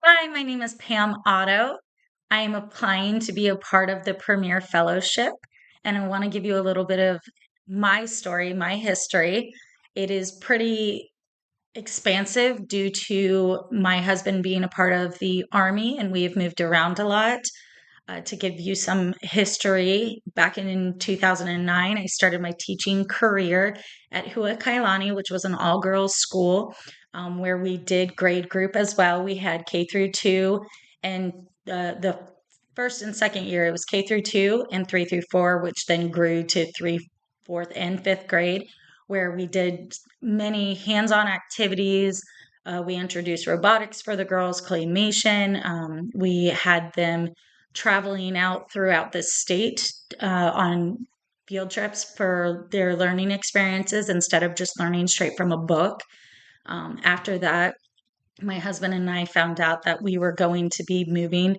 Hi, my name is Pam Otto. I am applying to be a part of the Premier Fellowship, and I want to give you a little bit of my story, my history. It is pretty expansive due to my husband being a part of the Army, and we have moved around a lot. To give you some history, back in 2009, I started my teaching career at Hua Kailani, which was an all girls school where we did grade group as well. We had K through two, and the first and second year it was K through two and three through four, which then grew to three, fourth, and fifth grade, where we did many hands on activities. We introduced robotics for the girls, claymation. We had them traveling out throughout the state on field trips for their learning experiences instead of just learning straight from a book. After that, my husband and I found out that we were going to be moving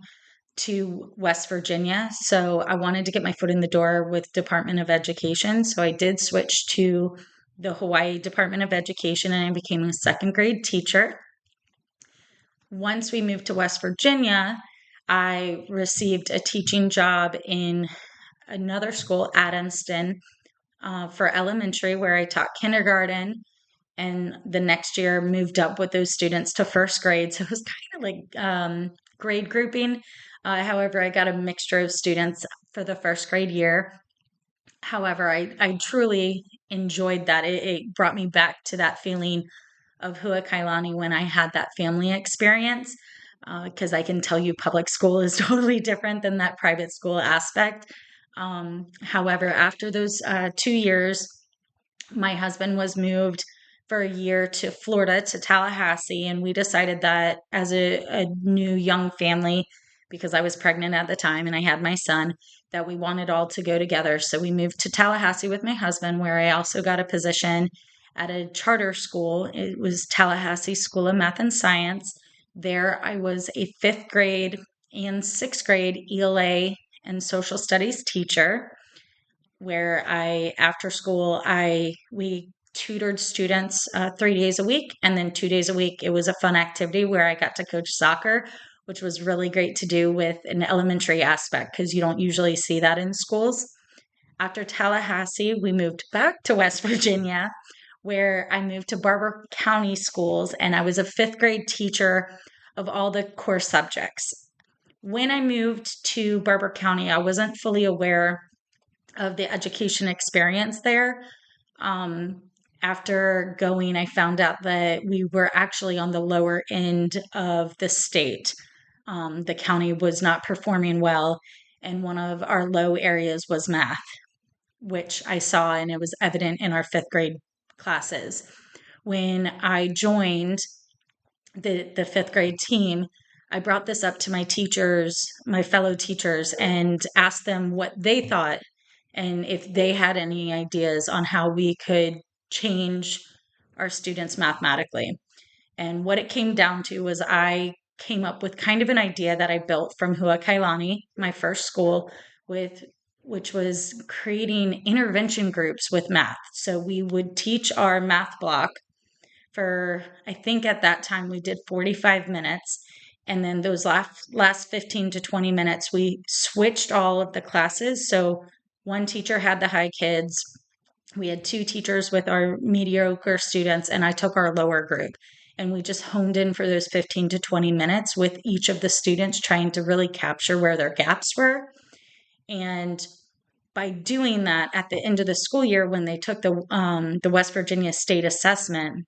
to West Virginia. So I wanted to get my foot in the door with Department of Education. So I did switch to the Hawaii Department of Education and I became a second grade teacher. Once we moved to West Virginia, I received a teaching job in another school, Adamston, for elementary, where I taught kindergarten. And the next year moved up with those students to first grade. So it was kind of like grade grouping. However, I got a mixture of students for the first grade year. However, I truly enjoyed that. It brought me back to that feeling of Hua Kailani when I had that family experience. Because I can tell you, public school is totally different than that private school aspect. However, after those 2 years, my husband was moved for a year to Florida, to Tallahassee, and we decided that as a new young family, because I was pregnant at the time and I had my son, that we wanted all to go together. So we moved to Tallahassee with my husband, where I also got a position at a charter school. It was Tallahassee School of Math and Science. There I was a fifth grade and sixth grade ELA and social studies teacher, where after school, we tutored students 3 days a week, and then 2 days a week it was a fun activity where I got to coach soccer, which was really great to do with an elementary aspect because you don't usually see that in schools. After Tallahassee, we moved back to West Virginia, where I moved to Barber County schools, and I was a fifth grade teacher of all the core subjects. When I moved to Barber County, I wasn't fully aware of the education experience there. Um, After going, I found out that we were actually on the lower end of the state. The county was not performing well, and one of our low areas was math, which I saw, and it was evident in our fifth grade classes. When I joined the fifth grade team, I brought this up to my teachers, my fellow teachers, and asked them what they thought and if they had any ideas on how we could change our students mathematically. And what it came down to was I came up with kind of an idea that I built from Hua Kailani, my first school, with which was creating intervention groups with math. So we would teach our math block for, I think at that time we did 45 minutes. And then those last 15 to 20 minutes, we switched all of the classes. So one teacher had the high kids. We had two teachers with our mediocre students, and I took our lower group. And we just honed in for those 15 to 20 minutes with each of the students, trying to really capture where their gaps were. And by doing that, at the end of the school year, when they took the West Virginia State Assessment,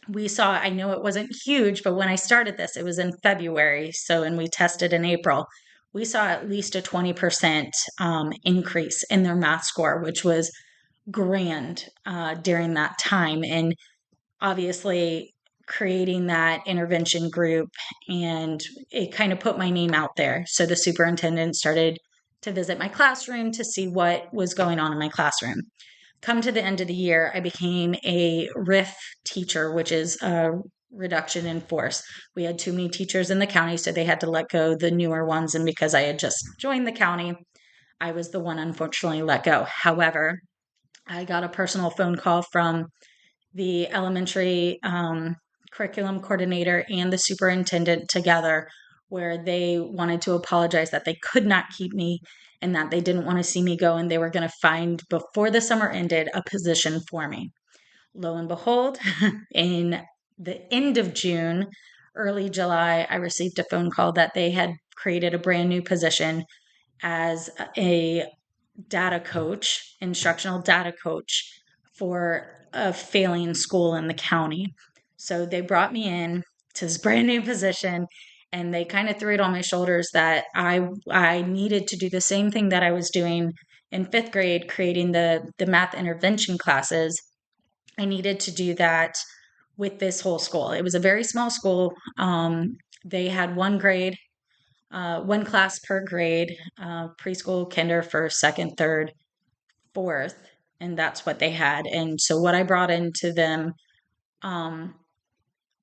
we saw, I know it wasn't huge, but when I started this, it was in February. So, and we tested in April, we saw at least a 20% increase in their math score, which was grand during that time. And obviously, creating that intervention group, and it kind of put my name out there. So the superintendent started to visit my classroom to see what was going on in my classroom. Come to the end of the year, I became a RIF teacher, which is a reduction in force. We had too many teachers in the county, so they had to let go the newer ones. And because I had just joined the county, I was the one unfortunately let go. However, I got a personal phone call from the elementary curriculum coordinator and the superintendent together, where they wanted to apologize that they could not keep me and that they didn't want to see me go, and they were going to find, before the summer ended, a position for me. Lo and behold, in the end of June, early July, I received a phone call that they had created a brand new position as a data coach, instructional data coach for a failing school in the county. So they brought me in to this brand new position, and they kind of threw it on my shoulders that I needed to do the same thing that I was doing in fifth grade, creating the math intervention classes. I needed to do that with this whole school. It was a very small school. They had one class per grade, preschool, kinder, first, second, third, fourth, and that's what they had. And so what I brought into them um,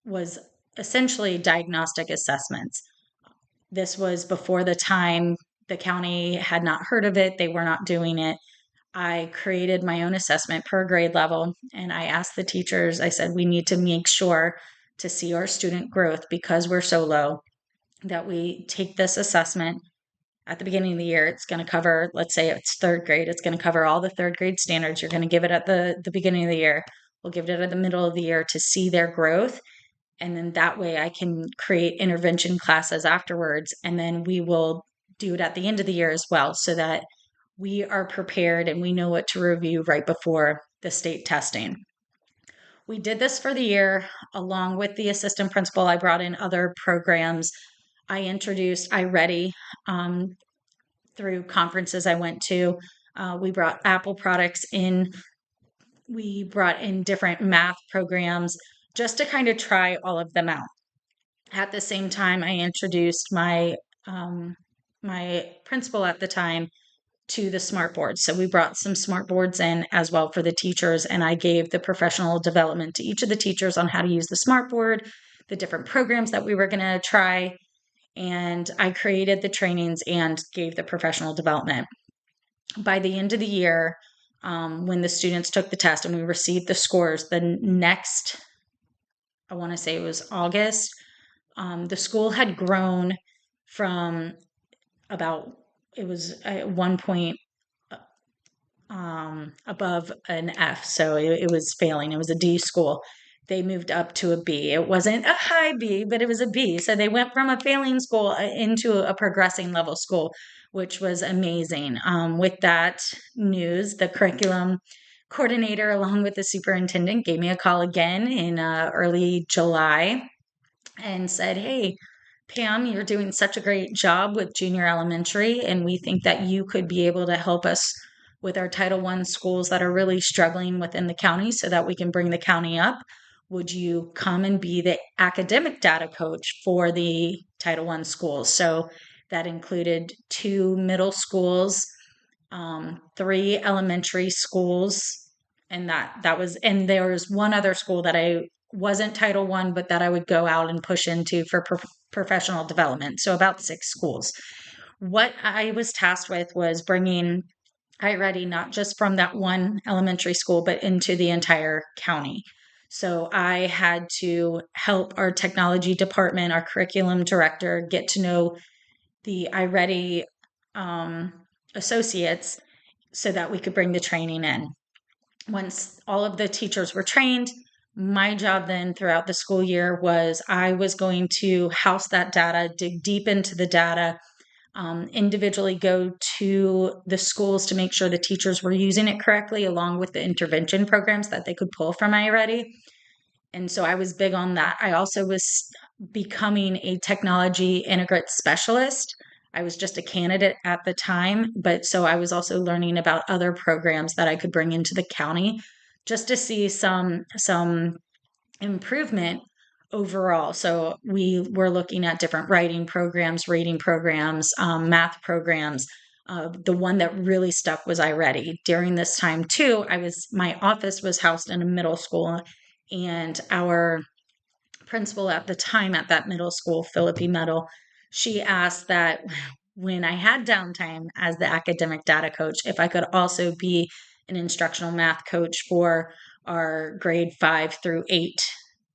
was essentially diagnostic assessments. This was before the time the county had not heard of it, they were not doing it. I created my own assessment per grade level, and I asked the teachers, I said, we need to make sure to see our student growth because we're so low that we take this assessment at the beginning of the year. It's going to cover, let's say it's third grade, it's going to cover all the third grade standards. You're going to give it at the beginning of the year. We'll give it at the middle of the year to see their growth. And then that way I can create intervention classes afterwards. And then we will do it at the end of the year as well, so that we are prepared and we know what to review right before the state testing. We did this for the year. Along with the assistant principal, I brought in other programs. I introduced iReady through conferences I went to. We brought Apple products in. We brought in different math programs just to kind of try all of them out. At the same time, I introduced my principal at the time to the smart boards. So we brought some smart boards in as well for the teachers, and I gave the professional development to each of the teachers on how to use the smart board, the different programs that we were going to try, and I created the trainings and gave the professional development. By the end of the year, when the students took the test and we received the scores, the next, I want to say it was August, the school had grown from about, it was at one point above an F. So it was failing. It was a D school. They moved up to a B. It wasn't a high B, but it was a B. So they went from a failing school into a progressing level school, which was amazing. With that news, the curriculum coordinator, along with the superintendent, gave me a call again in early July and said, "Hey, Pam, you're doing such a great job with junior elementary, and we think that you could be able to help us with our Title I schools that are really struggling within the county so that we can bring the county up. Would you come and be the academic data coach for the Title I schools?" So that included 2 middle schools, 3 elementary schools, and and there was one other school that I wasn't Title I, but that I would go out and push into for professional development. So about 6 schools. What I was tasked with was bringing iReady not just from that one elementary school, but into the entire county. So I had to help our technology department, our curriculum director, get to know the iReady associates so that we could bring the training in. Once all of the teachers were trained, my job then throughout the school year was I was going to house that data, dig deep into the data, individually go to the schools to make sure the teachers were using it correctly, along with the intervention programs that they could pull from iReady. And so I was big on that. I also was becoming a technology integrate specialist. I was just a candidate at the time, but so I was also learning about other programs that I could bring into the county just to see some improvement overall. So we were looking at different writing programs, reading programs, math programs. The one that really stuck was iReady. During this time too, my office was housed in a middle school, and our principal at the time at that middle school, Philippi Metal, she asked that when I had downtime as the academic data coach, if I could also be an instructional math coach for our grade 5 through 8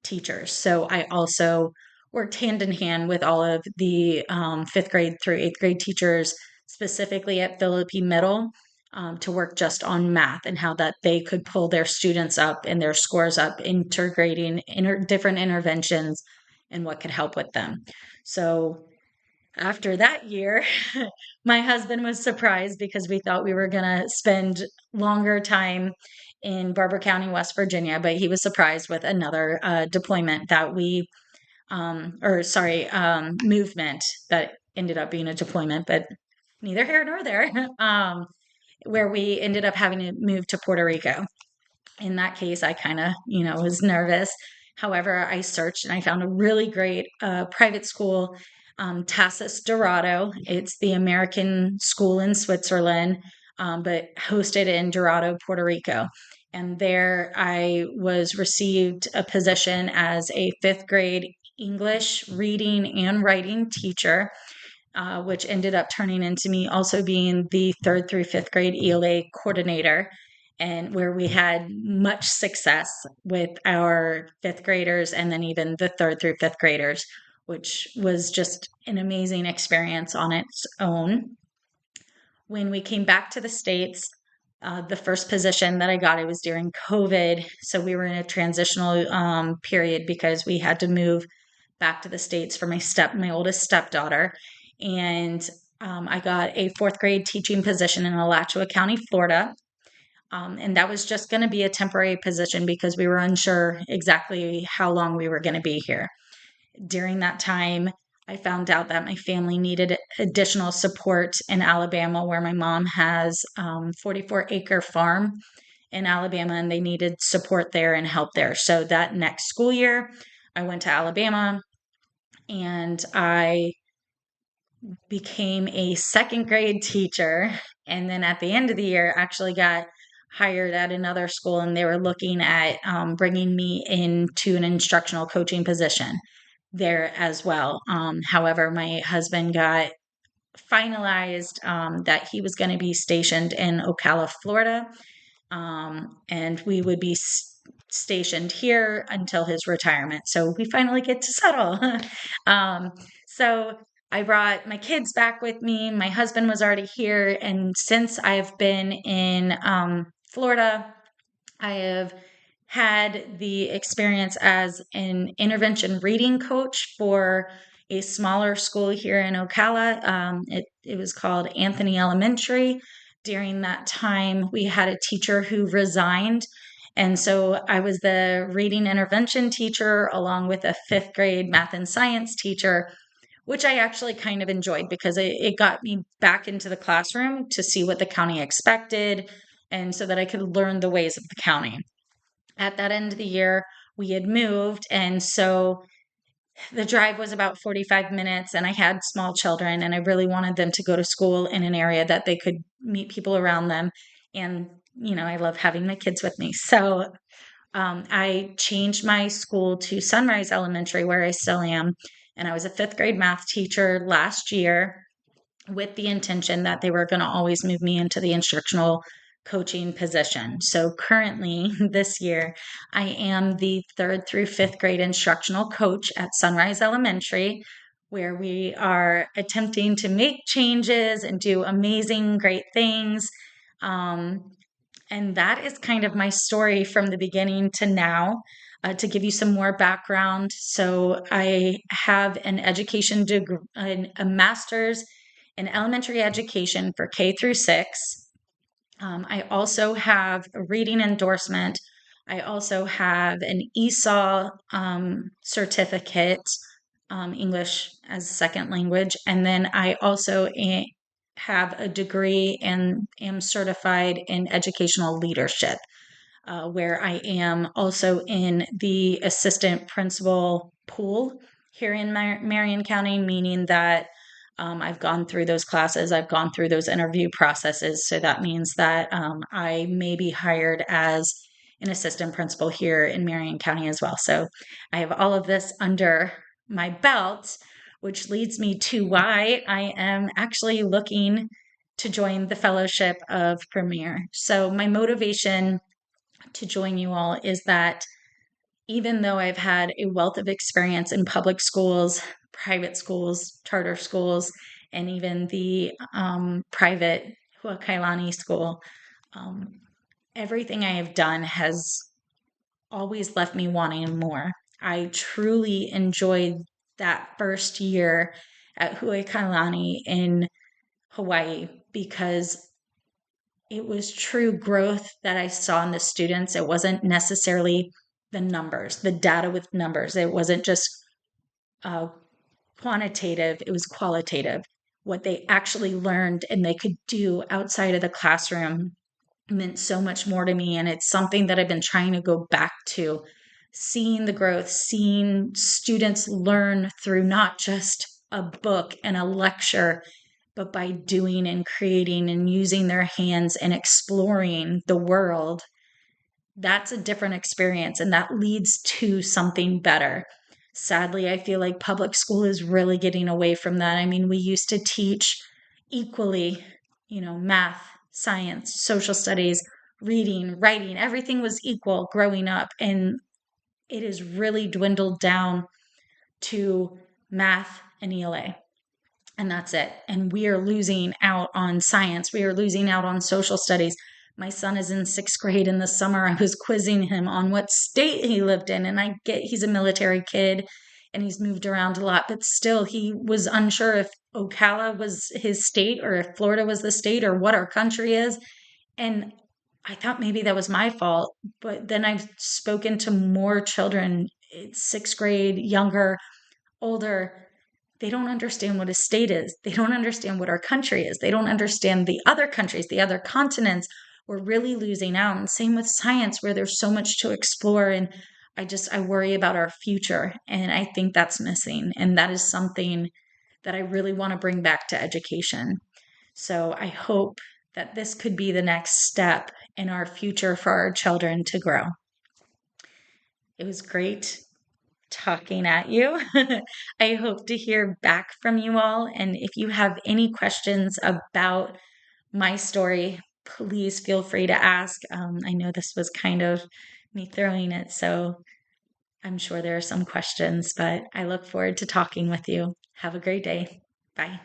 teachers. So I also worked hand in hand with all of the fifth grade through eighth grade teachers, specifically at Philippi Middle, to work just on math and how that they could pull their students up and their scores up, integrating different interventions and what could help with them. So after that year, my husband was surprised because we thought we were going to spend longer time in Barber County, West Virginia, but he was surprised with another deployment that movement that ended up being a deployment, but neither here nor there, where we ended up having to move to Puerto Rico. In that case, I kind of, was nervous. However, I searched and I found a really great private school, Tassis Dorado. It's the American school in Switzerland, but hosted in Dorado, Puerto Rico. And there I was received a position as a fifth grade English reading and writing teacher, which ended up turning into me also being the third through fifth grade ELA coordinator, and where we had much success with our fifth graders and then even the third through fifth graders, which was just an amazing experience on its own. When we came back to the States, the first position that I got, it was during COVID. So we were in a transitional period because we had to move back to the States for my oldest stepdaughter. And I got a fourth grade teaching position in Alachua County, Florida. And that was just going to be a temporary position because we were unsure exactly how long we were going to be here. During that time, I found out that my family needed additional support in Alabama, where my mom has 44-acre farm in Alabama, and they needed support there and help there. So that next school year, I went to Alabama and I became a second grade teacher. And then at the end of the year, actually got hired at another school, and they were looking at bringing me into an instructional coaching position there as well. However, my husband got finalized that he was going to be stationed in Ocala, Florida, and we would be stationed here until his retirement. So we finally get to settle. So I brought my kids back with me. My husband was already here. And since I've been in Florida, I have had the experience as an intervention reading coach for a smaller school here in Ocala. It was called Anthony Elementary. During that time, we had a teacher who resigned. And so I was the reading intervention teacher along with a fifth grade math and science teacher, which I actually kind of enjoyed because it got me back into the classroom to see what the county expected and so that I could learn the ways of the county. At that end of the year, we had moved, and so the drive was about 45 minutes, and I had small children, and I really wanted them to go to school in an area that they could meet people around them. And, I love having my kids with me. So I changed my school to Sunrise Elementary, where I still am. And I was a fifth grade math teacher last year with the intention that they were going to always move me into the instructional coaching position. So currently, this year, I am the third through fifth grade instructional coach at Sunrise Elementary, where we are attempting to make changes and do amazing, great things. And that is kind of my story from the beginning to now. To give you some more background, so I have an education degree, a master's in elementary education for K through 6. I also have a reading endorsement. I also have an ESOL certificate, English as a second language, and then I also have a degree and am certified in educational leadership, where I am also in the assistant principal pool here in Marion County, meaning that I've gone through those classes, I've gone through those interview processes. So that means that I may be hired as an assistant principal here in Marion County as well. So I have all of this under my belt, which leads me to why I am actually looking to join the Fellowship of Premier. So my motivation to join you all is that even though I've had a wealth of experience in public schools, private schools, charter schools, and even the private Huakailani school, um, everything I have done has always left me wanting more. I truly enjoyed that first year at Huakailani in Hawaii because it was true growth that I saw in the students. It wasn't necessarily the numbers, the data with numbers. It wasn't just uh, quantitative, it was qualitative. What they actually learned and they could do outside of the classroom meant so much more to me. And it's something that I've been trying to go back to, seeing the growth, seeing students learn through not just a book and a lecture, but by doing and creating and using their hands and exploring the world. That's a different experience and that leads to something better. Sadly, I feel like public school is really getting away from that. I mean, we used to teach equally, math, science, social studies, reading, writing, everything was equal growing up. And it has really dwindled down to math and ELA. And that's it. And we are losing out on science. We are losing out on social studies. My son is in sixth grade in the summer. I was quizzing him on what state he lived in. And I get he's a military kid and he's moved around a lot, but still he was unsure if Ocala was his state or if Florida was the state or what our country is. And I thought maybe that was my fault. But then I've spoken to more children, sixth grade, younger, older. They don't understand what a state is. They don't understand what our country is. They don't understand the other countries, the other continents. We're really losing out. And same with science, where there's so much to explore. And I worry about our future. And I think that's missing. And that is something that I really want to bring back to education. So I hope that this could be the next step in our future for our children to grow. It was great talking at you. I hope to hear back from you all. And if you have any questions about my story, please feel free to ask. I know this was kind of me throwing it, so I'm sure there are some questions, but I look forward to talking with you. Have a great day. Bye.